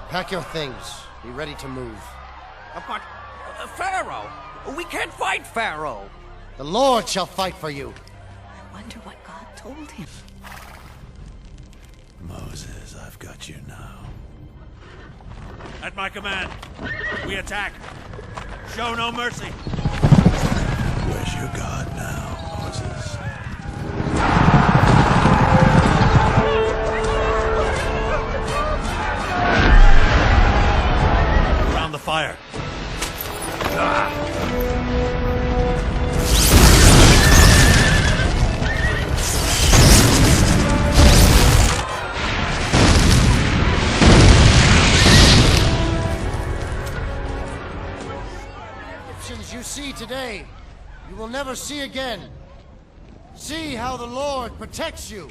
Pack your things. Be ready to move. But, Pharaoh! We can't fight Pharaoh! The Lord shall fight for you. I wonder what God told him. Moses, I've got you now. At my command, we attack. Show no mercy. Where's your God now, Moses? Around the fire. Egyptians you see today, you will never see again. See how the Lord protects you.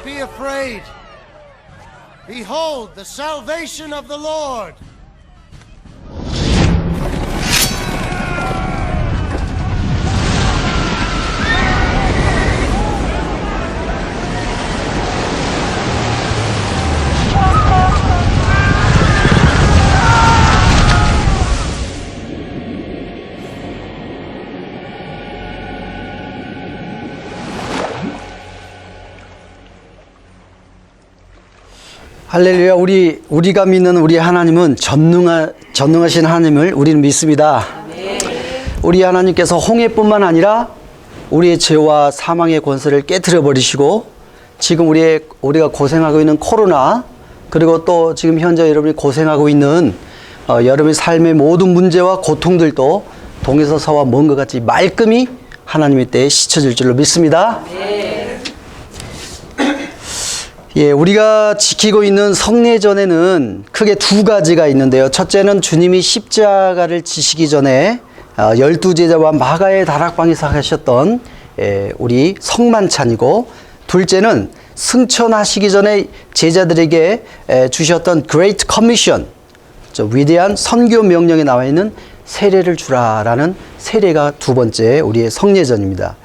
Be afraid. Behold the salvation of the Lord. 할렐루야. 우리가 믿는 우리 하나님은 전능하신 하나님을 우리는 믿습니다. 우리 하나님께서 홍해뿐만 아니라 우리의 죄와 사망의 권세를 깨트려 버리시고 지금 우리가 고생하고 있는 코로나, 그리고 또 지금 현재 여러분이 고생하고 있는 여러분의 삶의 모든 문제와 고통들도 동에서 서와 먼 것 같이 말끔히 하나님의 때에 씻어질 줄로 믿습니다. 예, 우리가 지키고 있는 성례전에는 크게 두 가지가 있는데요. 첫째는 주님이 십자가를 지시기 전에 12제자와 마가의 다락방에서 하셨던 우리 성만찬이고, 둘째는 승천하시기 전에 제자들에게 주셨던 Great Commission, 위대한 선교 명령에 나와 있는 세례를 주라라는 세례가 두 번째 우리의 성례전입니다.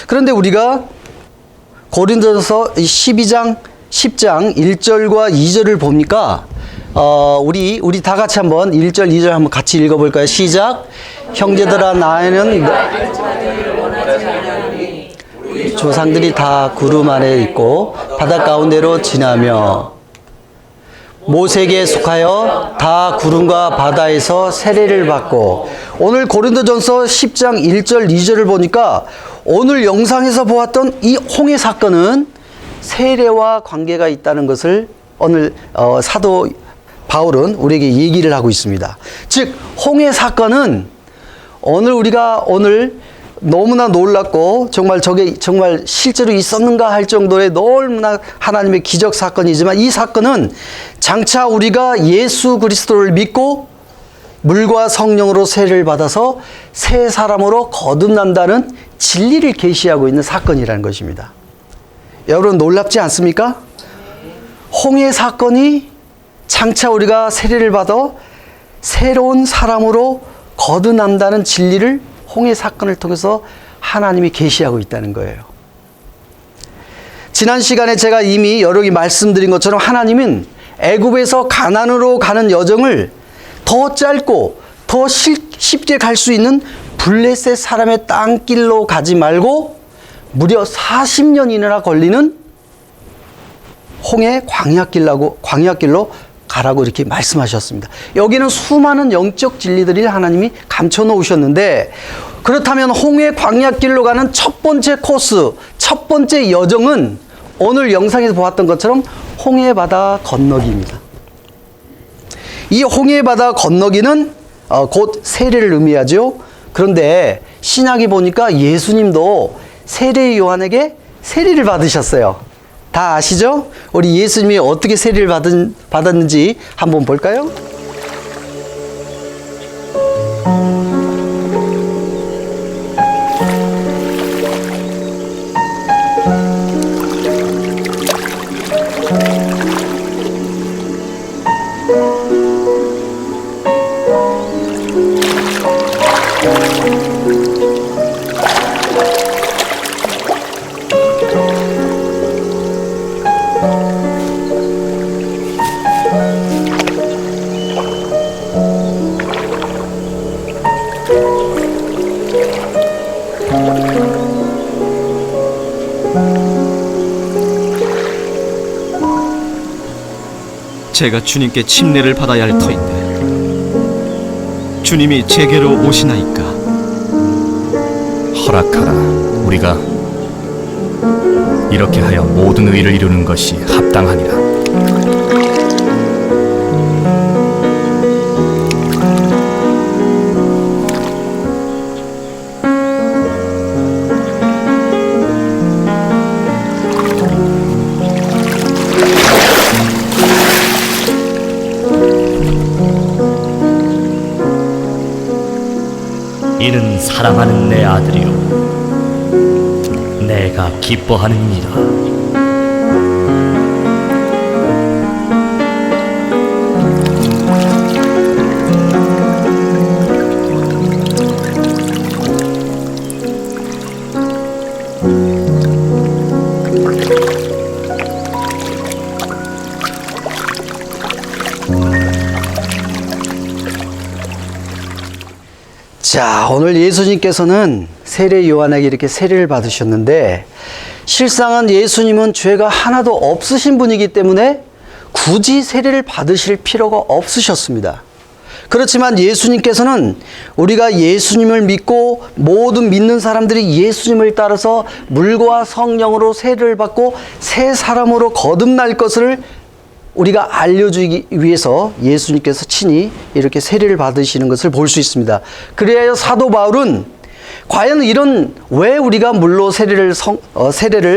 그런데 우리가 고린도전서 10장 1절과 2절을 보니까 우리 다 같이 한번 1절 2절 한번 같이 읽어볼까요? 시작. 형제들아, 나에는 조상들이 다 구름 아래 있고 바다 가운데로 지나며 모세에게 속하여 다 구름과 바다에서 세례를 받고, 오늘 고린도전서 10장 1절 2절을 보니까 오늘 영상에서 보았던 이 홍해 사건은 세례와 관계가 있다는 것을 오늘 사도 바울은 우리에게 얘기를 하고 있습니다. 즉 홍해 사건은 우리가 너무나 놀랍고 저게 정말 실제로 있었는가 할 정도의 너무나 하나님의 기적 사건이지만, 이 사건은 장차 우리가 예수 그리스도를 믿고 물과 성령으로 세례를 받아서 새 사람으로 거듭난다는 진리를 계시하고 있는 사건이라는 것입니다. 여러분 놀랍지 않습니까? 홍해 사건이 장차 우리가 세례를 받아 새로운 사람으로 거듭난다는 진리를 홍해 사건을 통해서 하나님이 계시하고 있다는 거예요. 지난 시간에 제가 이미 여러 개 말씀드린 것처럼 하나님은 애굽에서 가나안으로 가는 여정을 더 짧고 더 쉽게 갈 수 있는 블레셋 사람의 땅길로 가지 말고 무려 40년이나 걸리는 홍해 광야길로 가라고 이렇게 말씀하셨습니다. 여기는 수많은 영적 진리들을 하나님이 감춰 놓으셨는데, 그렇다면 홍해 광야길로 가는 첫 번째 코스, 첫 번째 여정은 오늘 영상에서 보았던 것처럼 홍해 바다 건너기입니다. 이 홍해 바다 건너기는 곧 세례를 의미하죠. 그런데 신약에 보니까 예수님도 세례 요한에게 세례를 받으셨어요. 다 아시죠? 우리 예수님이 어떻게 세례를 받았는지 한번 볼까요? 제가 주님께 침례를 받아야 할 터인데 주님이 제게로 오시나이까? 허락하라. 우리가 이렇게 하여 모든 의를 이루는 것이 합당하니라. 이는 사랑하는 내 아들이요 내가 기뻐하느니라. 자, 오늘 예수님께서는 세례 요한에게 이렇게 세례를 받으셨는데, 실상은 예수님은 죄가 하나도 없으신 분이기 때문에 굳이 세례를 받으실 필요가 없으셨습니다. 그렇지만 예수님께서는 우리가 예수님을 믿고 모든 믿는 사람들이 예수님을 따라서 물과 성령으로 세례를 받고 새 사람으로 거듭날 것을 우리가 알려주기 위해서 예수님께서 친히 이렇게 세례를 받으시는 것을 볼 수 있습니다. 그래야 사도 바울은 과연 왜 우리가 물로 세례를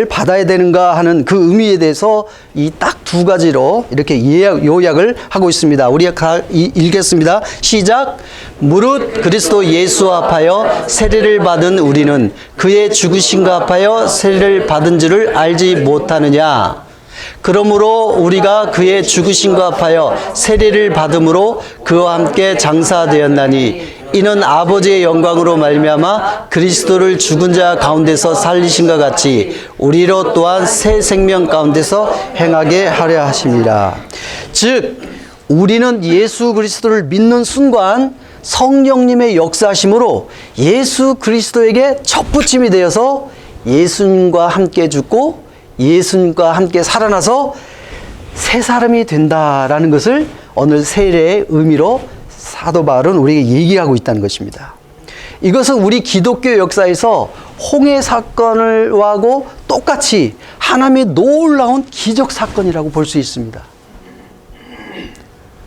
받아야 되는가 하는 그 의미에 대해서 이 딱 두 가지로 이렇게 요약을 하고 있습니다. 우리가 읽겠습니다. 시작. 무릇 그리스도 예수 합하여 세례를 받은 우리는 그의 죽으심과 합하여 세례를 받은 줄을 알지 못하느냐. 그러므로 우리가 그의 죽으심과 합하여 세례를 받음으로 그와 함께 장사되었나니 이는 아버지의 영광으로 말미암아 그리스도를 죽은 자 가운데서 살리신과 같이 우리로 또한 새 생명 가운데서 행하게 하려 하심이라. 즉 우리는 예수 그리스도를 믿는 순간 성령님의 역사하심으로 예수 그리스도에게 첫부침이 되어서 예수님과 함께 죽고 예수님과 함께 살아나서 새 사람이 된다라는 것을 오늘 세례의 의미로 사도 바울은 우리에게 얘기하고 있다는 것입니다. 이것은 우리 기독교 역사에서 홍해 사건을하고 똑같이 하나님의 놀라운 기적 사건이라고 볼 수 있습니다.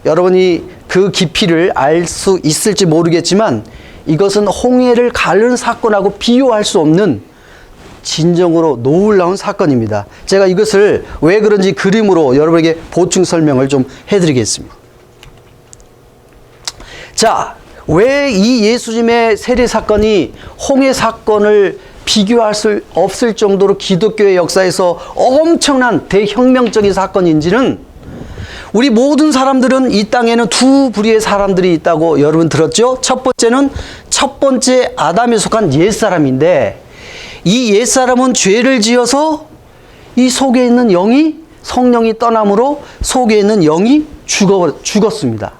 여러분이 그 깊이를 알 수 있을지 모르겠지만 이것은 홍해를 가르는 사건하고 비교할 수 없는 진정으로 놀라운 사건입니다. 제가 이것을 왜 그런지 그림으로 여러분에게 보충 설명을 좀 해드리겠습니다. 자, 왜 이 예수님의 세례 사건이 홍해 사건을 비교할 수 없을 정도로 기독교의 역사에서 엄청난 대혁명적인 사건인지는 우리 모든 사람들은 이 땅에는 두 부류의 사람들이 있다고 여러분 들었죠? 첫 번째 아담에 속한 옛사람인데 이 옛사람은 죄를 지어서 이 속에 있는 성령이 떠남으로 속에 있는 영이 죽었습니다.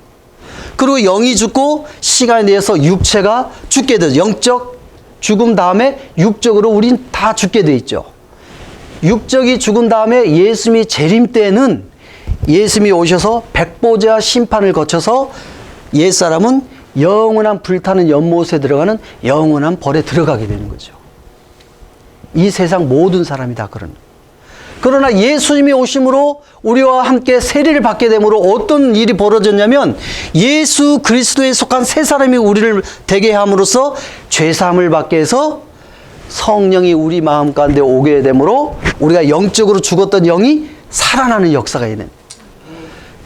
그리고 영이 죽고 시간에 대해서 육체가 죽게 되죠. 영적 죽음 다음에 육적으로 우린 다 죽게 돼 있죠. 육적이 죽은 다음에 예수님이 재림 때는 예수님이 오셔서 백보자 심판을 거쳐서 옛사람은 영원한 불타는 연못에 들어가는 영원한 벌에 들어가게 되는 거죠. 이 세상 모든 사람이 다 그런. 그러나 예수님이 오심으로 우리와 함께 세례를 받게 되므로 어떤 일이 벌어졌냐면 예수 그리스도에 속한 새 사람이 우리를 되게 함으로써 죄사함을 받게 해서 성령이 우리 마음 가운데 오게 되므로 우리가 영적으로 죽었던 영이 살아나는 역사가 있는.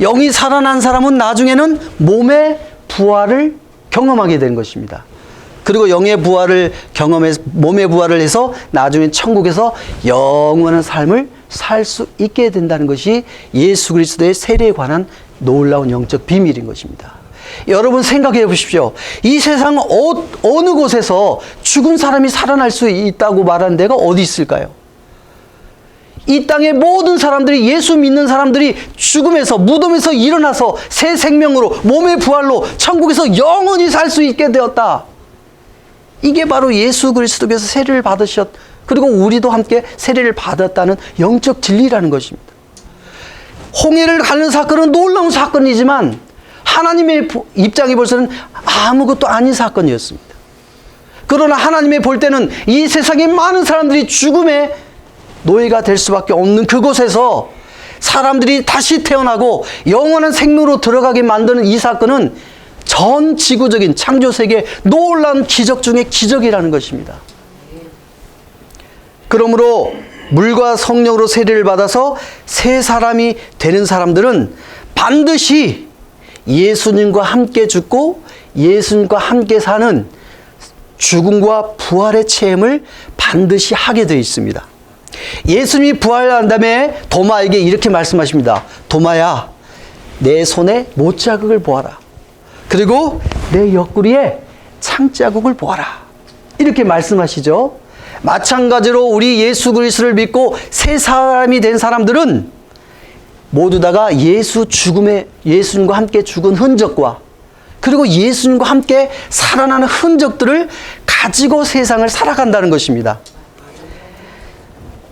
영이 살아난 사람은 나중에는 몸의 부활을 경험하게 되는 것입니다. 그리고 영의 부활을 경험해서 몸의 부활을 해서 나중에 천국에서 영원한 삶을 살 수 있게 된다는 것이 예수 그리스도의 세례에 관한 놀라운 영적 비밀인 것입니다. 여러분 생각해 보십시오. 이 세상 어느 곳에서 죽은 사람이 살아날 수 있다고 말하는 데가 어디 있을까요? 이 땅의 모든 사람들이, 예수 믿는 사람들이 죽음에서, 무덤에서 일어나서 새 생명으로 몸의 부활로 천국에서 영원히 살 수 있게 되었다. 이게 바로 예수 그리스도께서 세례를 받으셨, 그리고 우리도 함께 세례를 받았다는 영적 진리라는 것입니다. 홍해를 가는 사건은 놀라운 사건이지만 하나님의 입장에 벌써는 아무것도 아닌 사건이었습니다. 그러나 하나님의 볼 때는 이 세상에 많은 사람들이 죽음의 노예가 될 수밖에 없는 그곳에서 사람들이 다시 태어나고 영원한 생명으로 들어가게 만드는 이 사건은 전 지구적인 창조세계의 놀라운 기적 중의 기적이라는 것입니다. 그러므로 물과 성령으로 세례를 받아서 새 사람이 되는 사람들은 반드시 예수님과 함께 죽고 예수님과 함께 사는 죽음과 부활의 체험을 반드시 하게 되어 있습니다. 예수님이 부활한 다음에 도마에게 이렇게 말씀하십니다. 도마야, 내 손에 못자국을 보아라. 그리고 내 옆구리에 창자국을 보아라. 이렇게 말씀하시죠. 마찬가지로 우리 예수 그리스도를 믿고 새 사람이 된 사람들은 모두 다가 예수님과 함께 죽은 흔적과 그리고 예수님과 함께 살아나는 흔적들을 가지고 세상을 살아간다는 것입니다.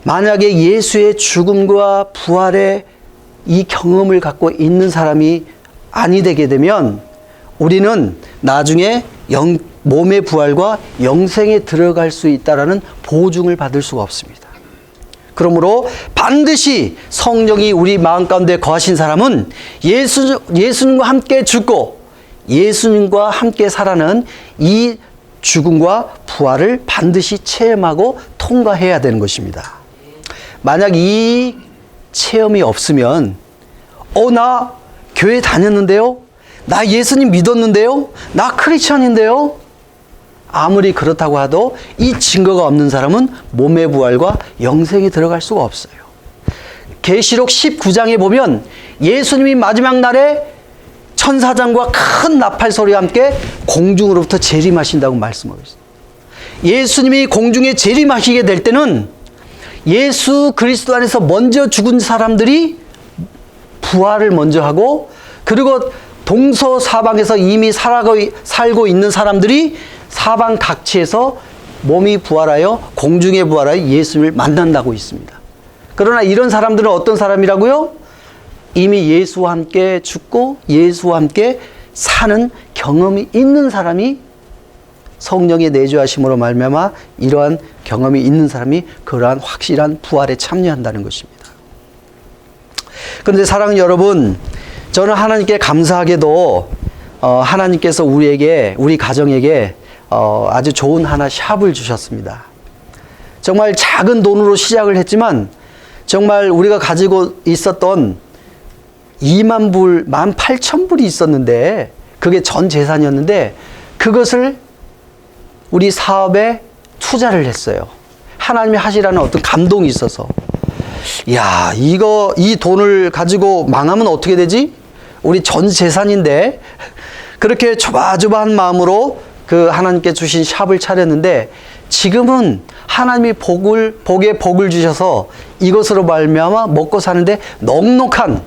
만약에 예수의 죽음과 부활의 이 경험을 갖고 있는 사람이 아니 되게 되면 우리는 나중에 몸의 부활과 영생에 들어갈 수 있다라는 보증을 받을 수가 없습니다. 그러므로 반드시 성령이 우리 마음 가운데 거하신 사람은 예수님과 함께 죽고 예수님과 함께 살아는 이 죽음과 부활을 반드시 체험하고 통과해야 되는 것입니다. 만약 이 체험이 없으면 나 교회 다녔는데요? 나 예수님 믿었는데요? 나 크리스천인데요? 아무리 그렇다고 해도 이 증거가 없는 사람은 몸의 부활과 영생에 들어갈 수가 없어요. 계시록 19장에 보면 예수님이 마지막 날에 천사장과 큰 나팔 소리와 함께 공중으로부터 재림하신다고 말씀하고 있습니다. 예수님이 공중에 재림하시게 될 때는 예수 그리스도 안에서 먼저 죽은 사람들이 부활을 먼저 하고 그리고 동서사방에서 이미 살고 있는 사람들이 사방 각지에서 몸이 부활하여 공중에 부활하여 예수님을 만난다고 있습니다. 그러나 이런 사람들은 어떤 사람이라고요? 이미 예수와 함께 죽고 예수와 함께 사는 경험이 있는 사람이 성령의 내주하심으로 말미암아 이러한 경험이 있는 사람이 그러한 확실한 부활에 참여한다는 것입니다. 그런데 사랑하는 여러분, 저는 하나님께 감사하게도 하나님께서 우리 가정에게 아주 좋은 하나 샵을 주셨습니다. 정말 작은 돈으로 시작을 했지만 정말 우리가 가지고 있었던 2만 불, 18,000불이 있었는데 그게 전 재산이었는데 그것을 우리 사업에 투자를 했어요. 하나님이 하시라는 어떤 감동이 있어서 야, 이 돈을 가지고 망하면 어떻게 되지? 우리 전 재산인데 그렇게 조바조바한 마음으로 그 하나님께 주신 샵을 차렸는데 지금은 하나님이 복에 복을 주셔서 이것으로 말미암아 먹고 사는데 넉넉한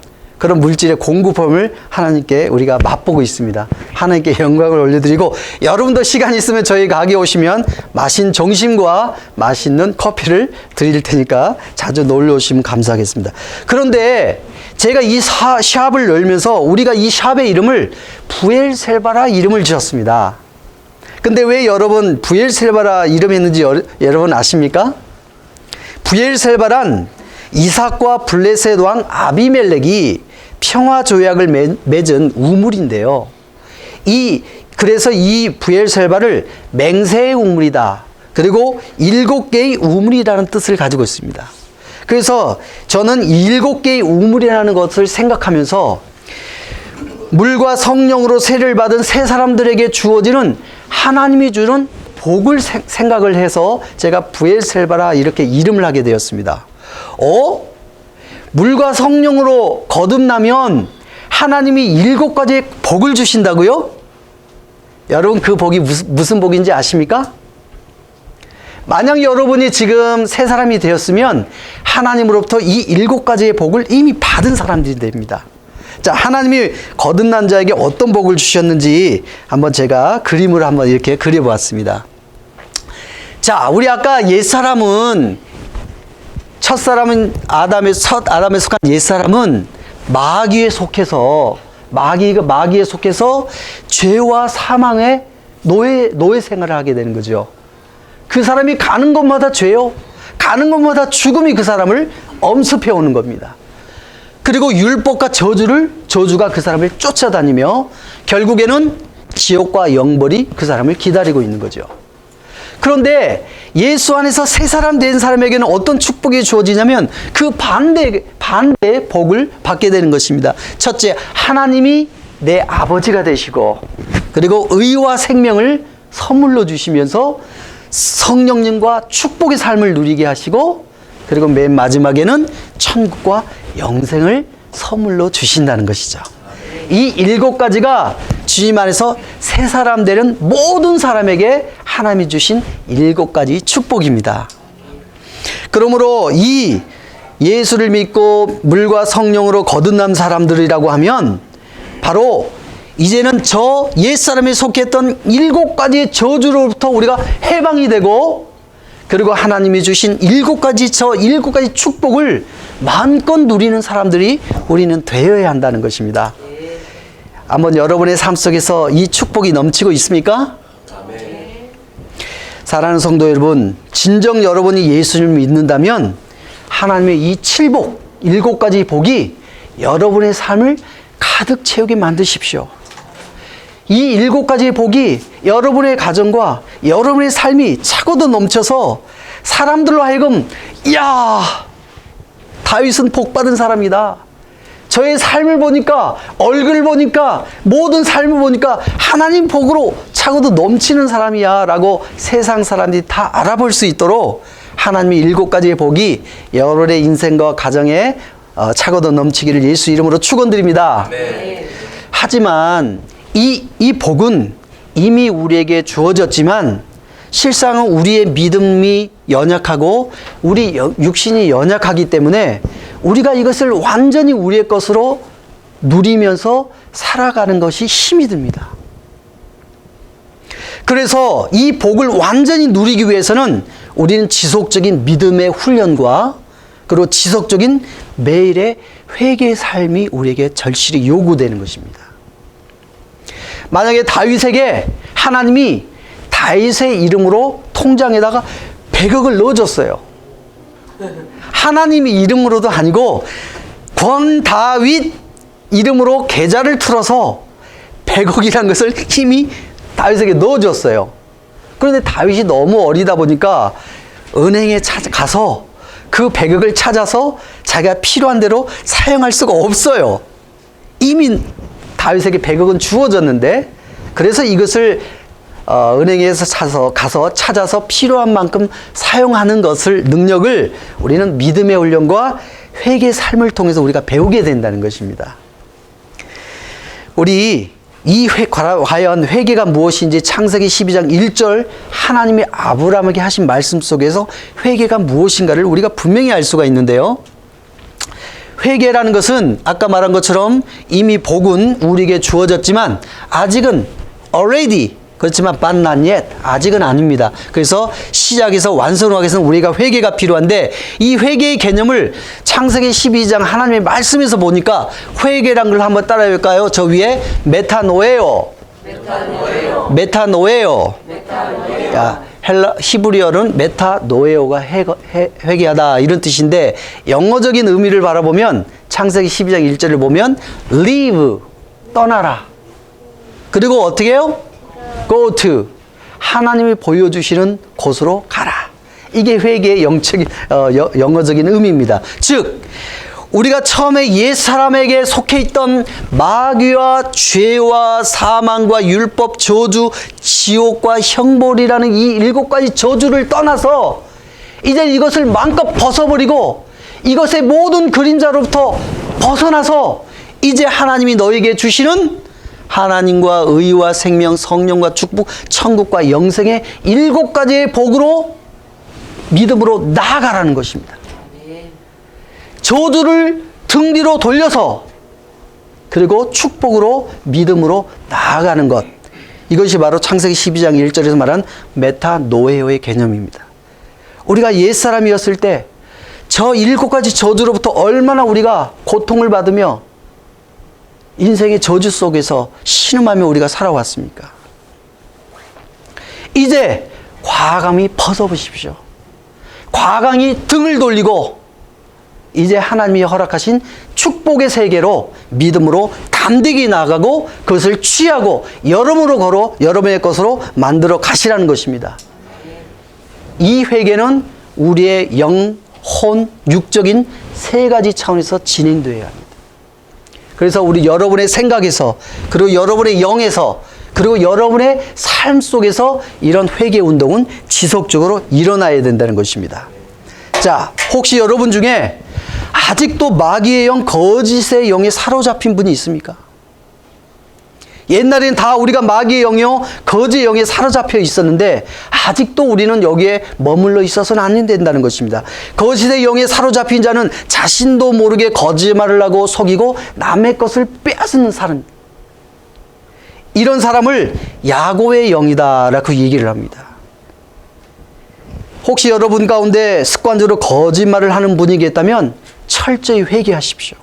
그런 물질의 공급함을 하나님께 우리가 맛보고 있습니다. 하나님께 영광을 올려드리고, 여러분도 시간 있으면 저희 가게 오시면 맛있는 점심과 맛있는 커피를 드릴 테니까 자주 놀러 오시면 감사하겠습니다. 그런데 제가 이 샵을 열면서 우리가 이 샵의 이름을 부엘셀바라 이름을 지었습니다. 근데 왜 여러분 부엘셀바라 이름이 있는지 여러분 아십니까? 부엘셀바란 이삭과 블레셋 왕 아비멜렉이 평화 조약을 맺은 우물인데요. 그래서 이 부엘셀바를 맹세의 우물이다. 그리고 7개의 우물이라는 뜻을 가지고 있습니다. 그래서 저는 7개의 우물이라는 것을 생각하면서 물과 성령으로 세례를 받은 세 사람들에게 주어지는 하나님이 주는 복을 생각을 해서 제가 부엘셀바라 이렇게 이름을 하게 되었습니다. 물과 성령으로 거듭나면 하나님이 7가지의 복을 주신다고요? 여러분 그 복이 무슨 복인지 아십니까? 만약 여러분이 지금 새 사람이 되었으면 하나님으로부터 이 7가지의 복을 이미 받은 사람들이 됩니다. 자, 하나님이 거듭난 자에게 어떤 복을 주셨는지 한번 제가 그림으로 한번 이렇게 그려보았습니다. 자, 우리 아까 옛사람은 아담에 속한 옛사람은 마귀에 속해서 죄와 사망의 노예 생활을 하게 되는 거죠. 그 사람이 가는 곳마다 죄요, 가는 곳마다 죽음이 그 사람을 엄습해 오는 겁니다. 그리고 율법과 저주가 그 사람을 쫓아다니며 결국에는 지옥과 영벌이 그 사람을 기다리고 있는 거죠. 그런데 예수 안에서 새 사람 된 사람에게는 어떤 축복이 주어지냐면 그 반대의 복을 받게 되는 것입니다. 첫째, 하나님이 내 아버지가 되시고, 그리고 의와 생명을 선물로 주시면서 성령님과 축복의 삶을 누리게 하시고, 그리고 맨 마지막에는 천국과 영생을 선물로 주신다는 것이죠. 이 7가지가 주님 안에서 새 사람 되는 모든 사람에게 하나님이 주신 7가지 축복입니다. 그러므로 이 예수를 믿고 물과 성령으로 거듭난 사람들이라고 하면 바로 이제는 저 옛사람에 속했던 7가지의 저주로부터 우리가 해방이 되고, 그리고 하나님이 주신 7가지 축복을 마음껏 누리는 사람들이 우리는 되어야 한다는 것입니다. 한번 여러분의 삶 속에서 이 축복이 넘치고 있습니까? 사랑하는 성도 여러분, 진정 여러분이 예수를 믿는다면 하나님의 이 7가지 복이 여러분의 삶을 가득 채우게 만드십시오. 이 7가지의 복이 여러분의 가정과 여러분의 삶이 차고도 넘쳐서 사람들로 하여금, 이야, 다윗은 복받은 사람이다. 저의 삶을 보니까, 얼굴을 보니까, 모든 삶을 보니까 하나님 복으로 차고도 넘치는 사람이야 라고 세상 사람들이 다 알아볼 수 있도록 하나님의 7가지의 복이 여러분의 인생과 가정에 차고도 넘치기를 예수 이름으로 축원드립니다. 네. 하지만 이 복은 이미 우리에게 주어졌지만 실상은 우리의 믿음이 연약하고 우리 육신이 연약하기 때문에 우리가 이것을 완전히 우리의 것으로 누리면서 살아가는 것이 힘이 듭니다. 그래서 이 복을 완전히 누리기 위해서는 우리는 지속적인 믿음의 훈련과 그리고 지속적인 매일의 회개의 삶이 우리에게 절실히 요구되는 것입니다. 만약에 다윗에게 하나님이 다윗의 이름으로 통장에다가 100억을 넣어줬어요. 하나님의 이름으로도 아니고 권다윗 이름으로 계좌를 틀어서 100억이라는 것을 힘이 다윗에게 넣어줬어요. 그런데 다윗이 너무 어리다 보니까 은행에 가서 그 100억을 찾아서 자기가 필요한 대로 사용할 수가 없어요. 이미 다윗에게 100억은 주어졌는데, 그래서 이것을 은행에서 가서 찾아서 필요한 만큼 사용하는 능력을 우리는 믿음의 훈련과 회개의 삶을 통해서 우리가 배우게 된다는 것입니다. 우리 과연 회개가 무엇인지 창세기 12장 1절 하나님이 아브라함에게 하신 말씀 속에서 회개가 무엇인가를 우리가 분명히 알 수가 있는데요. 회개라는 것은 아까 말한 것처럼 이미 복은 우리에게 주어졌지만 아직은 already 그렇지만 but not yet 아직은 아닙니다. 그래서 시작에서 완성하기 위해서는 우리가 회개가 필요한데 이 회개의 개념을 창세기 12장 하나님의 말씀에서 보니까 회개란 걸 한번 따라해 볼까요? 저 위에 메타노에오. 야, 히브리어는 메타노에오가 회개하다 이런 뜻인데 영어적인 의미를 바라보면 창세기 12장 1절을 보면 leave 떠나라. 그리고 어떻게 해요? go to 하나님이 보여주시는 곳으로 가라. 이게 회개의 영어적인 의미입니다. 즉 우리가 처음에 옛사람에게 속해 있던 마귀와 죄와 사망과 율법, 저주, 지옥과 형벌이라는 이 7가지 저주를 떠나서 이제 이것을 마음껏 벗어버리고 이것의 모든 그림자로부터 벗어나서 이제 하나님이 너에게 주시는 하나님과 의와 생명, 성령과 축복, 천국과 영생의 7가지의 복으로 믿음으로 나아가라는 것입니다. 저주를 등 뒤로 돌려서 그리고 축복으로 믿음으로 나아가는 것. 이것이 바로 창세기 12장 1절에서 말한 메타노에오의 개념입니다. 우리가 옛사람이었을 때 저 7가지 저주로부터 얼마나 우리가 고통을 받으며 인생의 저주 속에서 신음하며 우리가 살아왔습니까? 이제 과감히 벗어보십시오. 과감히 등을 돌리고 이제 하나님이 허락하신 축복의 세계로 믿음으로 담대히 나아가고 그것을 취하고 여러분으로 걸어 여러분의 것으로 만들어 가시라는 것입니다. 이 회개는 우리의 영, 혼, 육적인 3가지 차원에서 진행되어야 합니다. 그래서 우리 여러분의 생각에서 그리고 여러분의 영에서 그리고 여러분의 삶 속에서 이런 회개 운동은 지속적으로 일어나야 된다는 것입니다. 자, 혹시 여러분 중에 아직도 마귀의 영, 거짓의 영에 사로잡힌 분이 있습니까? 옛날에는 다 우리가 마귀의 영이요, 거짓의 영에 사로잡혀 있었는데 아직도 우리는 여기에 머물러 있어서는 안 된다는 것입니다. 거짓의 영에 사로잡힌 자는 자신도 모르게 거짓말을 하고 속이고 남의 것을 빼앗는 사람. 이런 사람을 야고의 영이다라고 얘기를 합니다. 혹시 여러분 가운데 습관적으로 거짓말을 하는 분이 계시다면 철저히 회개하십시오.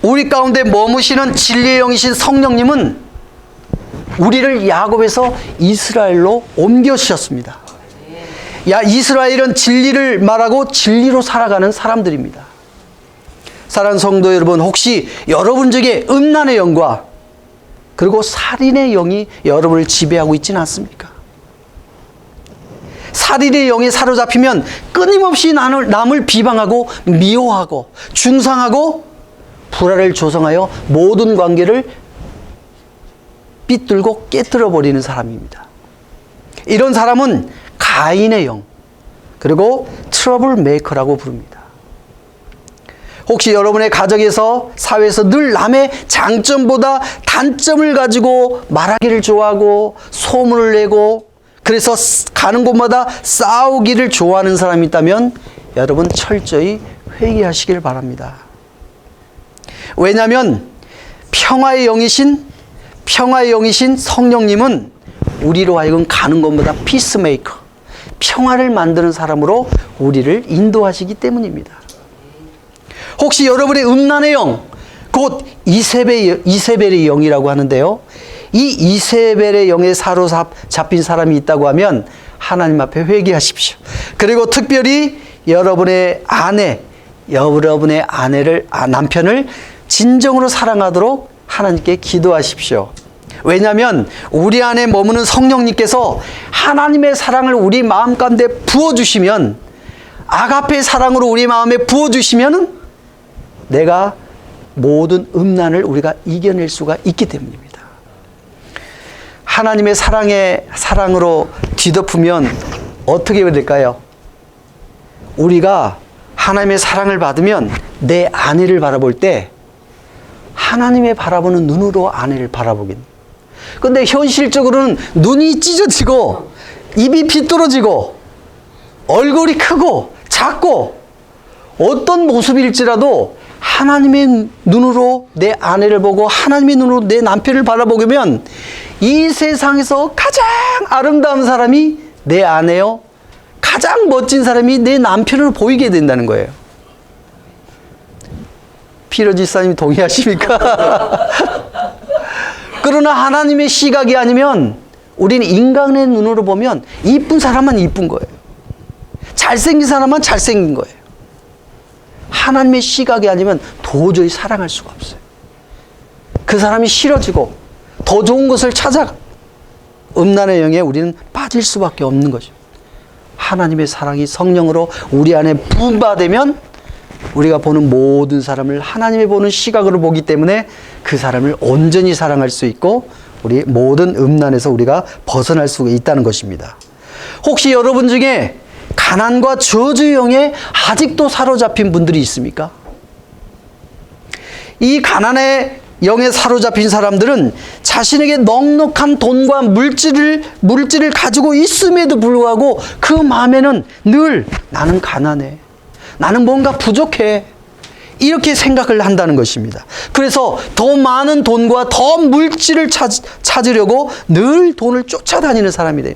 우리 가운데 머무시는 진리의 영이신 성령님은 우리를 야곱에서 이스라엘로 옮겨주셨습니다. 이스라엘은 진리를 말하고 진리로 살아가는 사람들입니다. 사랑하는 성도 여러분, 혹시 여러분 중에 음란의 영과 그리고 살인의 영이 여러분을 지배하고 있지는 않습니까? 살인의 영에 사로잡히면 끊임없이 남을 비방하고 미워하고 중상하고 불화를 조성하여 모든 관계를 삐뚤고 깨뜨려 버리는 사람입니다. 이런 사람은 가인의 영 그리고 트러블 메이커라고 부릅니다. 혹시 여러분의 가정에서 사회에서 늘 남의 장점보다 단점을 가지고 말하기를 좋아하고 소문을 내고 그래서 가는 곳마다 싸우기를 좋아하는 사람이 있다면 여러분 철저히 회개하시길 바랍니다. 왜냐하면 평화의 영이신 성령님은 우리로 하여금 가는 곳마다 피스메이커, 평화를 만드는 사람으로 우리를 인도하시기 때문입니다. 혹시 여러분의 음란의 영, 곧 이세벨의 영이라고 하는데요. 이 이세벨의 영에 사로잡힌 사람이 있다고 하면 하나님 앞에 회개하십시오. 그리고 특별히 여러분의 남편을 진정으로 사랑하도록 하나님께 기도하십시오. 왜냐하면 우리 안에 머무는 성령님께서 하나님의 사랑을 우리 마음 가운데 부어주시면 아가페의 사랑으로 우리 마음에 부어주시면 내가 모든 음란을 우리가 이겨낼 수가 있기 때문입니다. 하나님의 사랑으로 뒤덮으면 어떻게 해야 될까요? 우리가 하나님의 사랑을 받으면 내 아내를 바라볼 때 하나님의 바라보는 눈으로 아내를 바라보긴. 근데 현실적으로는 눈이 찢어지고 입이 비뚤어지고 얼굴이 크고 작고 어떤 모습일지라도 하나님의 눈으로 내 아내를 보고 하나님의 눈으로 내 남편을 바라보면 이 세상에서 가장 아름다운 사람이 내 아내요, 가장 멋진 사람이 내 남편으로 보이게 된다는 거예요. 피로 지사님이 동의하십니까? 그러나 하나님의 시각이 아니면 우리는 인간의 눈으로 보면 이쁜 사람만 이쁜 거예요. 잘생긴 사람만 잘생긴 거예요. 하나님의 시각이 아니면 도저히 사랑할 수가 없어요. 그 사람이 싫어지고 더 좋은 것을 찾아가 음란의 영에 우리는 빠질 수밖에 없는 것이죠. 하나님의 사랑이 성령으로 우리 안에 부음받으면 우리가 보는 모든 사람을 하나님이 보는 시각으로 보기 때문에 그 사람을 온전히 사랑할 수 있고 우리 모든 음란에서 우리가 벗어날 수가 있다는 것입니다. 혹시 여러분 중에 가난과 저주의 영에 아직도 사로잡힌 분들이 있습니까? 이 가난의 영에 사로잡힌 사람들은 자신에게 넉넉한 돈과 물질을 가지고 있음에도 불구하고 그 마음에는 늘 나는 가난해, 나는 뭔가 부족해, 이렇게 생각을 한다는 것입니다. 그래서 더 많은 돈과 더 물질을 찾으려고 늘 돈을 쫓아다니는 사람이 돼요.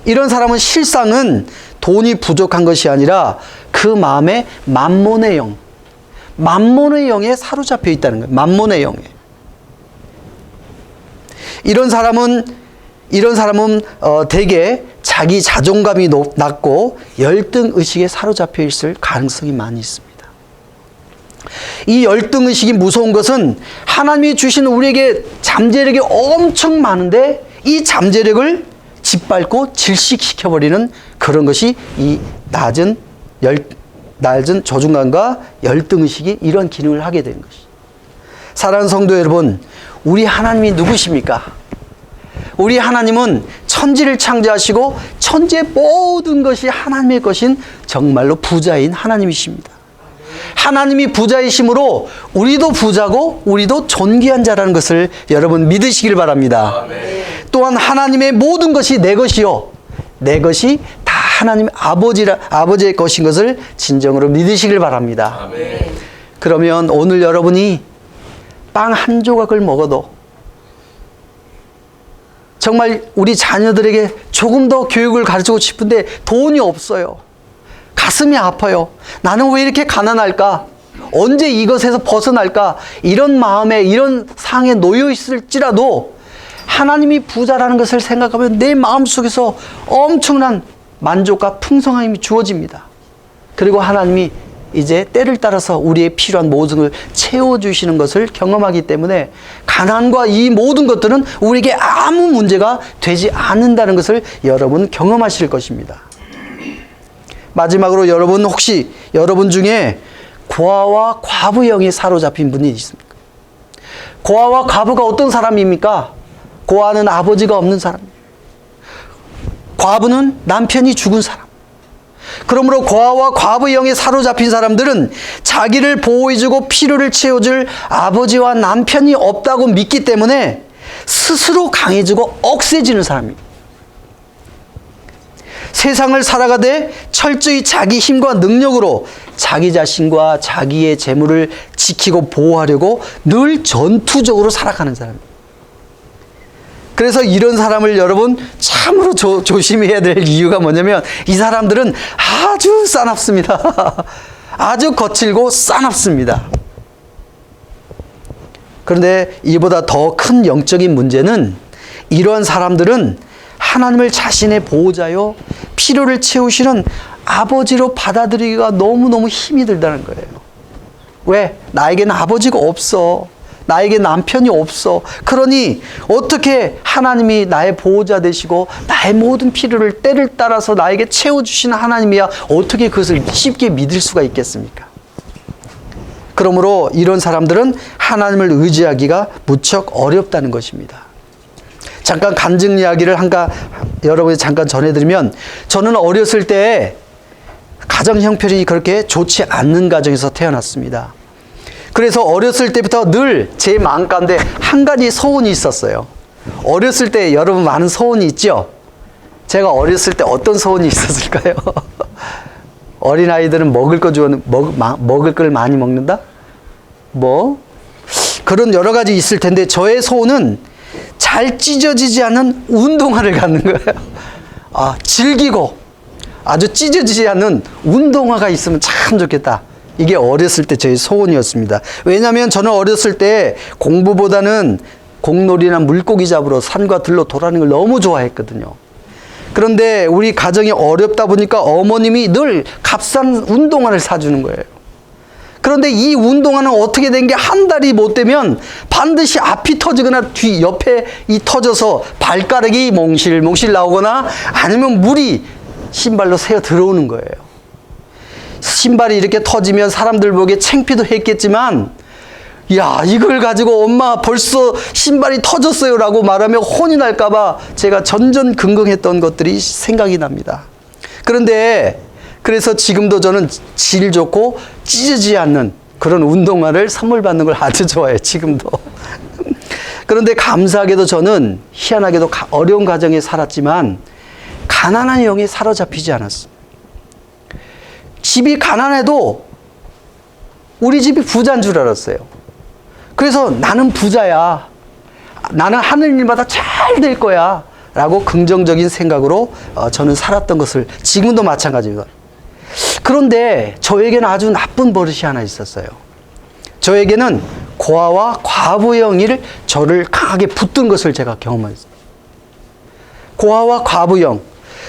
이런 사람은 실상은 돈이 부족한 것이 아니라 그 마음에 만몬의 영에 사로잡혀 있다는 거예요. 만몬의 영에. 이런 사람은 대개 자기 자존감이 낮고 열등의식에 사로잡혀 있을 가능성이 많이 있습니다. 이 열등의식이 무서운 것은 하나님이 주신 우리에게 잠재력이 엄청 많은데 이 잠재력을 짓밟고 질식시켜버리는 그런 것이 이 낮은 저중감과 열등의식이 이런 기능을 하게 되는 것이죠. 사랑하는 성도 여러분, 우리 하나님이 누구십니까? 우리 하나님은 천지를 창조하시고 천지의 모든 것이 하나님의 것인 정말로 부자인 하나님이십니다. 하나님이 부자이심으로 우리도 부자고 우리도 존귀한 자라는 것을 여러분 믿으시길 바랍니다. 또한 하나님의 모든 것이 내 것이요, 내 것이 다 하나님 아버지의 것인 것을 진정으로 믿으시길 바랍니다. 그러면 오늘 여러분이 빵 한 조각을 먹어도 정말 우리 자녀들에게 조금 더 교육을 가르치고 싶은데 돈이 없어요. 가슴이 아파요. 나는 왜 이렇게 가난할까? 언제 이것에서 벗어날까? 이런 마음에, 이런 상에 놓여 있을지라도 하나님이 부자라는 것을 생각하면 내 마음속에서 엄청난 만족과 풍성함이 주어집니다. 그리고 하나님이 이제 때를 따라서 우리의 필요한 모든 걸 채워주시는 것을 경험하기 때문에 가난과 이 모든 것들은 우리에게 아무 문제가 되지 않는다는 것을 여러분 경험하실 것입니다. 마지막으로 여러분, 혹시 여러분 중에 고아와 과부 영에 사로잡힌 분이 있습니까? 고아와 과부가 어떤 사람입니까? 고아는 아버지가 없는 사람, 과부는 남편이 죽은 사람. 그러므로 고아와 과부 영에 사로잡힌 사람들은 자기를 보호해주고 필요를 채워줄 아버지와 남편이 없다고 믿기 때문에 스스로 강해지고 억세지는 사람입니다. 세상을 살아가되 철저히 자기 힘과 능력으로 자기 자신과 자기의 재물을 지키고 보호하려고 늘 전투적으로 살아가는 사람입니다. 그래서 이런 사람을 여러분 참으로 조심해야 될 이유가 뭐냐면 이 사람들은 아주 싸납습니다. 아주 거칠고 싸납습니다. 그런데 이보다 더 큰 영적인 문제는 이러한 사람들은 하나님을 자신의 보호자요, 필요를 채우시는 아버지로 받아들이기가 너무너무 힘이 들다는 거예요. 왜? 나에게는 아버지가 없어. 나에게 남편이 없어. 그러니 어떻게 하나님이 나의 보호자 되시고 나의 모든 필요를 때를 따라서 나에게 채워주시는 하나님이야 어떻게 그것을 쉽게 믿을 수가 있겠습니까? 그러므로 이런 사람들은 하나님을 의지하기가 무척 어렵다는 것입니다. 잠깐 간증 이야기를 여러분이 잠깐 전해드리면, 저는 어렸을 때 가정 형편이 그렇게 좋지 않는 가정에서 태어났습니다. 그래서 어렸을 때부터 늘 제 마음 가운데 한 가지 소원이 있었어요. 어렸을 때 여러분 많은 소원이 있죠? 제가 어렸을 때 어떤 소원이 있었을까요? 어린아이들은 먹을 걸 많이 먹는다? 뭐? 그런 여러 가지 있을 텐데 저의 소원은 잘 찢어지지 않는 운동화를 갖는 거예요. 질기고 아주 찢어지지 않는 운동화가 있으면 참 좋겠다. 이게 어렸을 때 저의 소원이었습니다. 왜냐하면 저는 어렸을 때 공부보다는 공놀이나 물고기 잡으러 산과 들로 돌아다니는 걸 너무 좋아했거든요. 그런데 우리 가정이 어렵다 보니까 어머님이 늘 값싼 운동화를 사주는 거예요. 그런데 이 운동화는 어떻게 된 게 한 달이 못 되면 반드시 앞이 터지거나 뒤 옆에 터져서 발가락이 몽실몽실 나오거나 아니면 물이 신발로 새어 들어오는 거예요. 신발이 이렇게 터지면 사람들 보기에 창피도 했겠지만 야, 이걸 가지고 엄마 벌써 신발이 터졌어요 라고 말하면 혼이 날까 봐 제가 전전긍긍했던 것들이 생각이 납니다. 그래서 지금도 저는 질 좋고 찢어지지 않는 그런 운동화를 선물 받는 걸 아주 좋아해요. 지금도. 그런데 감사하게도 저는 희한하게도 어려운 가정에 살았지만 가난한 영에 사로잡히지 않았습니다. 집이 가난해도 우리 집이 부자인 줄 알았어요. 그래서 나는 부자야. 나는 하는 일마다 잘 될 거야. 라고 긍정적인 생각으로 저는 살았던 것을 지금도 마찬가지입니다. 그런데 저에게는 아주 나쁜 버릇이 하나 있었어요. 저에게는 고아와 과부의 영이 저를 강하게 붙든 것을 제가 경험했습니다. 고아와 과부영,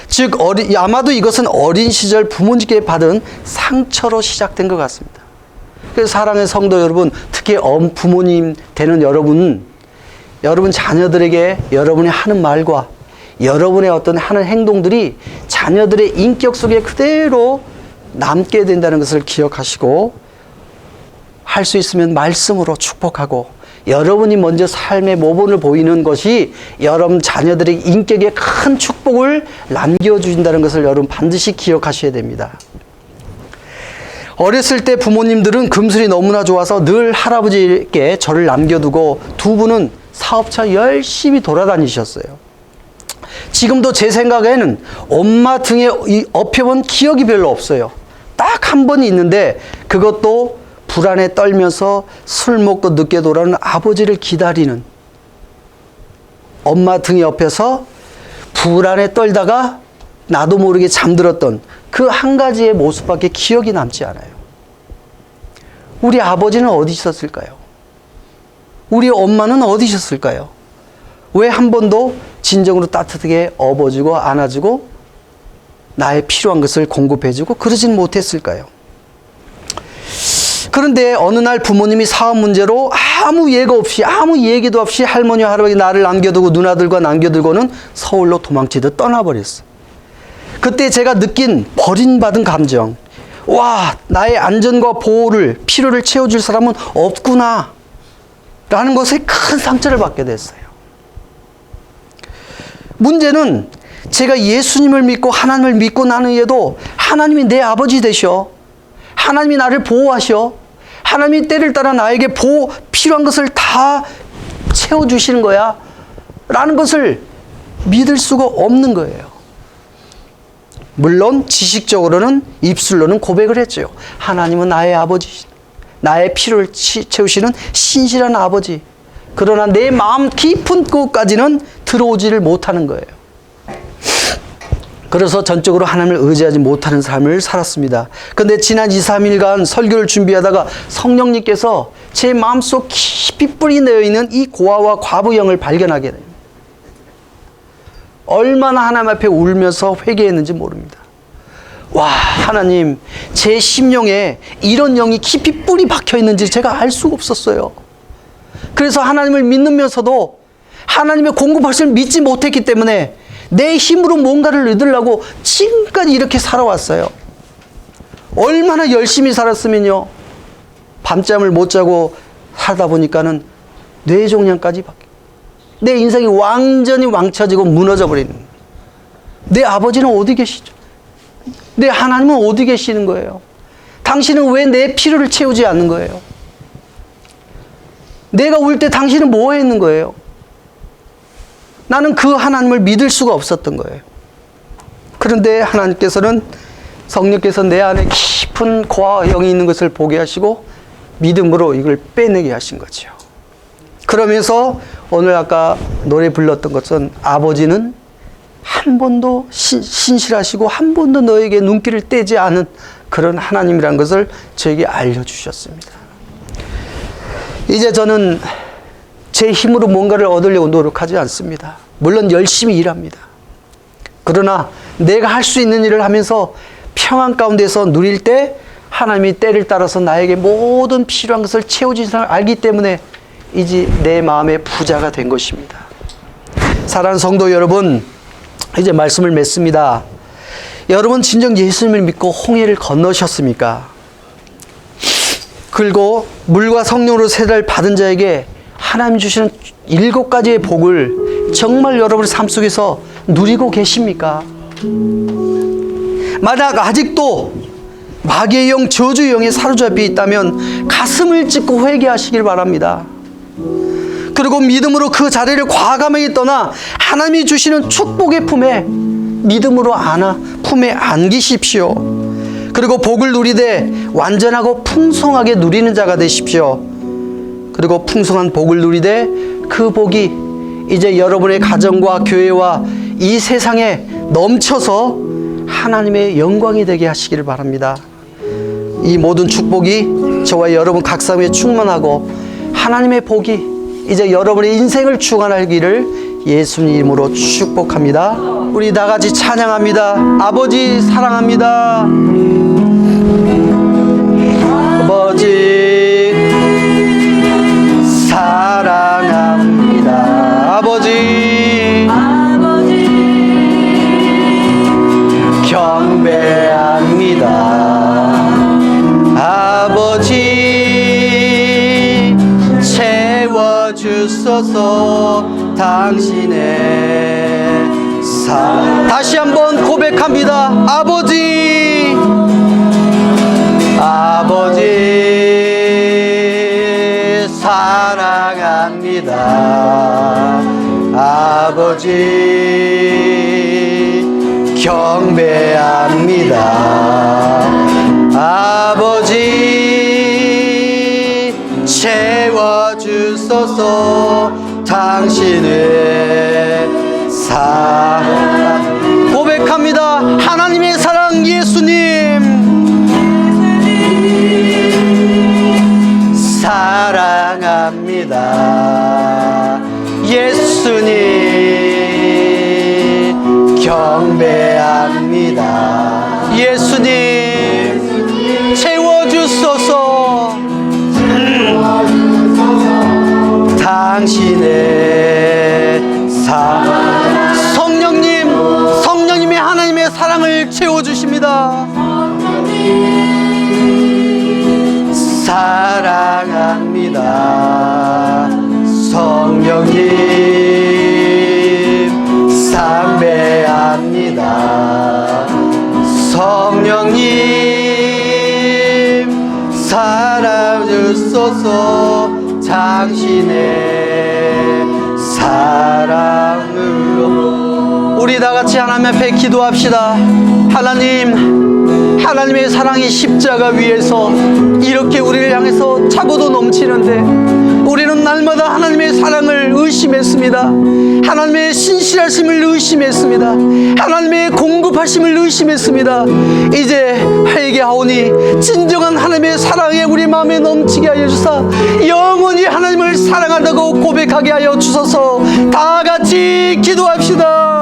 즉 아마도 이것은 어린 시절 부모님께 받은 상처로 시작된 것 같습니다. 그래서 사랑하는 성도 여러분, 특히 부모님 되는 여러분 자녀들에게 여러분이 하는 말과 여러분의 어떤 하는 행동들이 자녀들의 인격 속에 그대로 남게 된다는 것을 기억하시고 할 수 있으면 말씀으로 축복하고 여러분이 먼저 삶의 모본을 보이는 것이 여러분 자녀들의 인격에 큰 축복을 남겨주신다는 것을 여러분 반드시 기억하셔야 됩니다. 어렸을 때 부모님들은 금술이 너무나 좋아서 늘 할아버지께 저를 남겨두고 두 분은 사업차 열심히 돌아다니셨어요. 지금도 제 생각에는 엄마 등에 업혀본 기억이 별로 없어요. 딱 한 번이 있는데 그것도 불안에 떨면서 술 먹고 늦게 돌아오는 아버지를 기다리는, 엄마 등에 업혀서 불안에 떨다가 나도 모르게 잠들었던 그 한 가지의 모습밖에 기억이 남지 않아요. 우리 아버지는 어디 있었을까요? 우리 엄마는 어디 있었을까요? 왜 한 번도 진정으로 따뜻하게 업어주고 안아주고 나의 필요한 것을 공급해주고 그러진 못했을까요? 그런데 어느 날 부모님이 사업 문제로 아무 예고 없이 아무 얘기도 없이 할머니와 할아버지 나를 남겨두고 누나들과 남겨두고는 서울로 도망치듯 떠나버렸어. 그때 제가 느낀 버림받은 감정, 와, 나의 안전과 보호를 필요를 채워줄 사람은 없구나 라는 것에 큰 상처를 받게 됐어요. 문제는 제가 예수님을 믿고 하나님을 믿고 난 후에도 하나님이 내 아버지 되셔, 하나님이 나를 보호하셔, 하나님이 때를 따라 나에게 필요한 것을 다 채워주시는 거야 라는 것을 믿을 수가 없는 거예요. 물론 지식적으로는 입술로는 고백을 했죠. 하나님은 나의 아버지, 나의 필요를 채우시는 신실한 아버지. 그러나 내 마음 깊은 곳까지는 들어오지를 못하는 거예요. 그래서 전적으로 하나님을 의지하지 못하는 삶을 살았습니다. 그런데 지난 2, 3일간 설교를 준비하다가 성령님께서 제 마음속 깊이 뿌리 내어 있는 이 고아와 과부영을 발견하게 됩니다. 얼마나 하나님 앞에 울면서 회개했는지 모릅니다. 와, 하나님, 제 심령에 이런 영이 깊이 뿌리 박혀 있는지 제가 알 수가 없었어요. 그래서 하나님을 믿으면서도 하나님의 공급하심을 믿지 못했기 때문에 내 힘으로 뭔가를 얻으려고 지금까지 이렇게 살아왔어요. 얼마나 열심히 살았으면요, 밤잠을 못 자고 살다 보니까는 뇌종양까지 바뀌고 내 인생이 완전히 망쳐지고 무너져 버리는, 내 아버지는 어디 계시죠? 내 하나님은 어디 계시는 거예요? 당신은 왜 내 필요를 채우지 않는 거예요? 내가 울 때 당신은 뭐 했는 거예요? 나는 그 하나님을 믿을 수가 없었던 거예요. 그런데 하나님께서는 성령께서 내 안에 깊은 고아와 영이 있는 것을 보게 하시고 믿음으로 이걸 빼내게 하신 거죠. 그러면서 오늘 아까 노래 불렀던 것은 아버지는 한 번도 신실하시고 한 번도 너에게 눈길을 떼지 않은 그런 하나님이라는 것을 저에게 알려주셨습니다. 이제 저는 제 힘으로 뭔가를 얻으려고 노력하지 않습니다. 물론 열심히 일합니다. 그러나 내가 할 수 있는 일을 하면서 평안 가운데서 누릴 때 하나님이 때를 따라서 나에게 모든 필요한 것을 채워주신 사람을 알기 때문에 이제 내 마음의 부자가 된 것입니다. 사랑하는 성도 여러분, 이제 말씀을 맺습니다. 여러분 진정 예수님을 믿고 홍해를 건너셨습니까? 그리고 물과 성령으로 세례를 받은 자에게 하나님 주시는 7가지의 복을 정말 여러분의 삶 속에서 누리고 계십니까? 만약 아직도 마귀의 영, 저주의 영에 사로잡혀 있다면 가슴을 찢고 회개하시길 바랍니다. 그리고 믿음으로 그 자리를 과감하게 떠나 하나님이 주시는 축복의 품에 믿음으로 품에 안기십시오. 그리고 복을 누리되 완전하고 풍성하게 누리는 자가 되십시오. 그리고 풍성한 복을 누리되 그 복이 이제 여러분의 가정과 교회와 이 세상에 넘쳐서 하나님의 영광이 되게 하시기를 바랍니다. 이 모든 축복이 저와 여러분 각 사람에 충만하고 하나님의 복이 이제 여러분의 인생을 주관하기를 예수님 이름으로 축복합니다. 우리 다 같이 찬양합니다. 아버지 사랑합니다. 아버지 사랑합니다. 아버지 경배합니다. 아버지 채워주소서 당신의 사랑. 다시 한번 고백합니다. 아버지 사랑합니다. 아버지 경배합니다. 아버지 채워주소서 당신의 사랑. 고백합니다. 하나님의 사랑 예수님 사랑합니다. 예수님 경배합니다. 예수님 채워주소서 당신의 사랑. 성령님이 하나님의 사랑을 채워주십니다. 사랑합니다. 성령님賛美합니다. 성령님 살아주소서 당신의 사랑으로. 우리 다 같이 하나님 앞에 기도합시다. 하나님의 사랑이 십자가 위에서 이렇게 우리를 향해서 차고도 넘치는데 우리는 날마다 하나님의 사랑을 의심했습니다. 하나님의 신실하심을 의심했습니다. 하나님의 공급하심을 의심했습니다. 이제 회개하오니 진정한 하나님의 사랑에 우리 마음에 넘치게 하여 주사 영원히 하나님을 사랑한다고 고백하게 하여 주소서. 다 같이 기도합시다.